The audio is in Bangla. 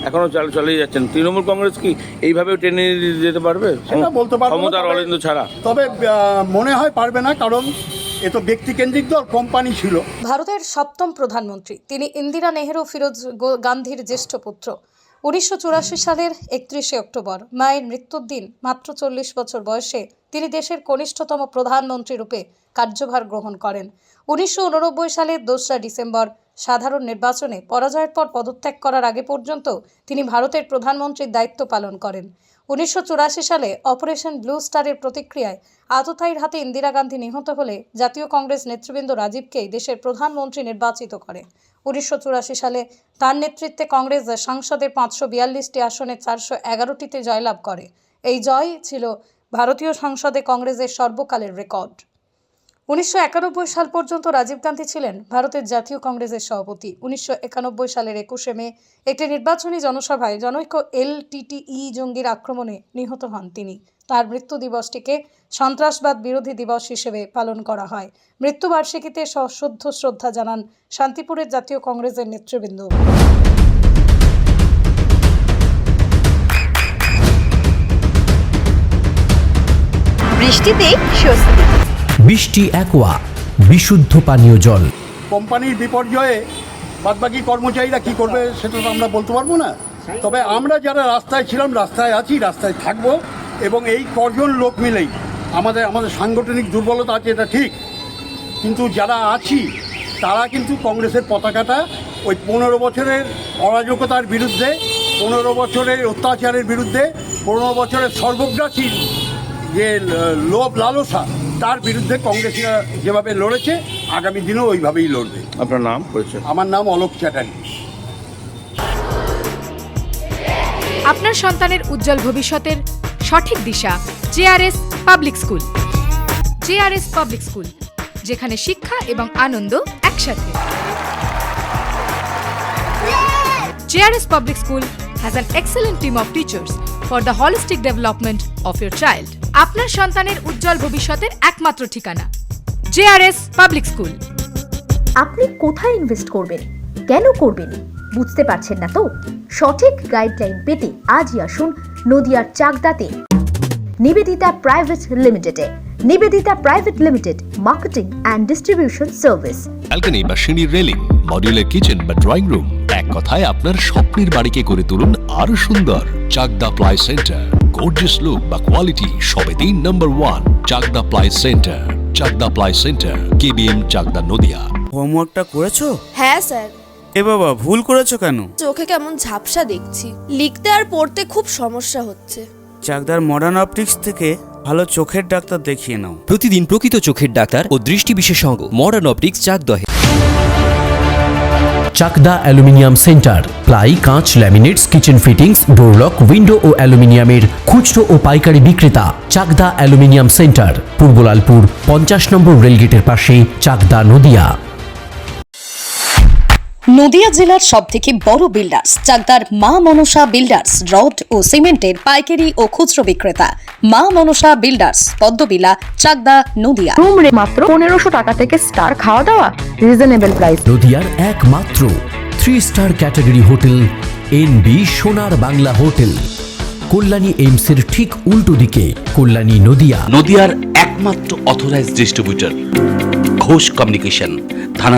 এখনো চালিয়ে যাচ্ছেন। তৃণমূল কংগ্রেস কি এইভাবেও টেনে যেতে পারবে? সেটা বলতে পারবো না, ক্ষমতার অরেন্দ্র ছাড়া। তবে মনে হয় পারবে না, কারণ এ তো ব্যক্তিকেন্দ্রিক দল, কোম্পানি ছিল। ভারতের সপ্তম প্রধানমন্ত্রী তিনি ইন্দিরা নেহেরু ফিরোজ গান্ধীর জ্যেষ্ঠ পুত্র। 1984 সালের 31শে অক্টোবর মায়ের মৃত্যুর দিন মাত্র 40 বছর বয়সে তিনি দেশের কনিষ্ঠতম প্রধানমন্ত্রী রূপে কার্যভার গ্রহণ করেন। 1989 সালের 2রা ডিসেম্বর সাধারণ নির্বাচনে পরাজয়ের পর পদত্যাগ করার আগে পর্যন্ত তিনি ভারতের প্রধানমন্ত্রীর দায়িত্ব পালন করেন। 1984 সালে অপারেশন ব্লু স্টারের প্রতিক্রিয়ায় আততায়ীর হাতে ইন্দিরা গান্ধী নিহত হলে জাতীয় কংগ্রেস নেতৃবৃন্দ রাজীবকেই দেশের প্রধানমন্ত্রী নির্বাচিত করে। 1984 সালে তার নেতৃত্বে কংগ্রেস সংসদের 542টি আসনে 411টিতে জয়লাভ করে। এই জয় ছিল ভারতীয় সংসদে কংগ্রেসের সর্বকালের রেকর্ড। 1991 সাল পর্যন্ত রাজীব গান্ধী ছিলেন ভারতের জাতীয় কংগ্রেসের সভাপতি। 1991 সালের 21শে মে একটি নির্বাচনী জনসভায় জনৈক LTTE জঙ্গির আক্রমণে নিহত হন তিনি। তার মৃত্যু দিবসটিকে সন্ত্রাসবাদ বিরোধী দিবস হিসেবে পালন করা হয়। মৃত্যুবার্ষিকীতে সশ্রদ্ধ শ্রদ্ধা জানান শান্তিপুরের জাতীয় কংগ্রেসের নেতৃবৃন্দ। বৃষ্টিতে স্বস্তি। বৃষ্টি অ্যাকোয়া বিশুদ্ধ পানীয় জল। কোম্পানির বিপর্যয়ে বাদবাকি কর্মচারীরা কি করবে সেটা তো আমরা বলতে পারবো না। তবে আমরা যারা রাস্তায় ছিলাম, রাস্তায় আছি, রাস্তায় থাকবো, এবং এই কজন লোক মিলেই আমাদের সাংগঠনিক দুর্বলতা আছে, এটা ঠিক, কিন্তু যারা আছি তারা কিন্তু কংগ্রেসের পতাকাটা ওই 15 বছরের অরাজকতার বিরুদ্ধে, 15 বছরের অত্যাচারের বিরুদ্ধে, 15 বছরের সর্বগ্রাসী যে লোভ লালসা, তার বিরুদ্ধে কংগ্রেসীরা যেভাবে লড়েছে আগামী দিনেও ওইভাবেই লড়বে। আপনার নাম পরিচয়? আমার নাম অলোক চ্যাটার্জি। আপনার সন্তানের উজ্জ্বল ভবিষ্যতের সঠিক দিশা JRS public school. JRS public school, যেখানে শিক্ষা এবং আনন্দ একসাথে। JRS Public School has an excellent team of teachers for the holistic development of your child. আপনার সন্তানের উজ্জ্বল ভবিষ্যতের একমাত্র ঠিকানা JRS Public School। আপনি কোথায় ইনভেস্ট করবেন, কেন করবেন বুঝতে পারছেন না তো? সঠিক গাইডলাইন পেতে আজই আসুন নদিয়ার চাকদাতে নিবেদিতা প্রাইভেট লিমিটেডে। Nivedita private limited, marketing and distribution service. Balcony বা সিঁড়ির রেলিং, মডিউলার কিচেন বা ড্রয়িং রুম, এক কথায় আপনার স্বপ্নের বাড়িকে করে তুলুন আরো সুন্দর। Chakdaha ply centre, gorgeous look বা কোয়ালিটি সবে 3 নম্বর 1 Chakdaha ply centre. Chakdaha ply centre, KBM Chakdaha Nadia. হোমওয়ার্কটা করেছো? হ্যাঁ স্যার। এ বাবা, ভুল করেছো কেন? চোখে কেমন ঝাপসা দেখছি, লিখতে আর পড়তে খুব সমস্যা হচ্ছে। চাকদার মডার্ন অপটিক্স থেকে ভালো চোখের ডাক্তার দেখিয়ে নাও। প্রতিদিন প্রকৃত চোখের ডাক্তার ও দৃষ্টি বিশেষজ্ঞ মডার্ন অপটিক্স চাকদহে। চাকদা অ্যালুমিনিয়াম সেন্টার, প্লাই, কাঁচ, laminates, kitchen fittings, door lock, window ও অ্যালুমিনিয়ামের খুচরো ও পাইকারি বিক্রেতা। চাকদা অ্যালুমিনিয়াম সেন্টার, পূর্বলালপুর 50 নম্বর রেলগেটের পাশে, চাকদা নদিয়া। নদিয়া জেলার সবথেকে বড় বিল্ডার্স চাকদার মা মনসা বিল্ডার্স, রড ও সিমেন্টের পাইকারি ও খুচরো বিক্রেতা। মা মনসা বিল্ডার্স, পদ্মবিলা, চাকদা নদিয়া। রুম রে মাত্র 1500 টাকা থেকে স্টার, খাওয়া দাওয়া রিজনেবল প্রাইস। নদিয়ার একমাত্র 3 স্টার ক্যাটাগরি হোটেল NB সোনার বাংলা হোটেল, কল্যাণী এইমসের ঠিক উল্টো দিকে, কল্যাণী নদিয়া। নদিয়ার একমাত্র অথরাইজড ডিস্ট্রিবিউটর ঘোষ কমিউনিকেশন, থানার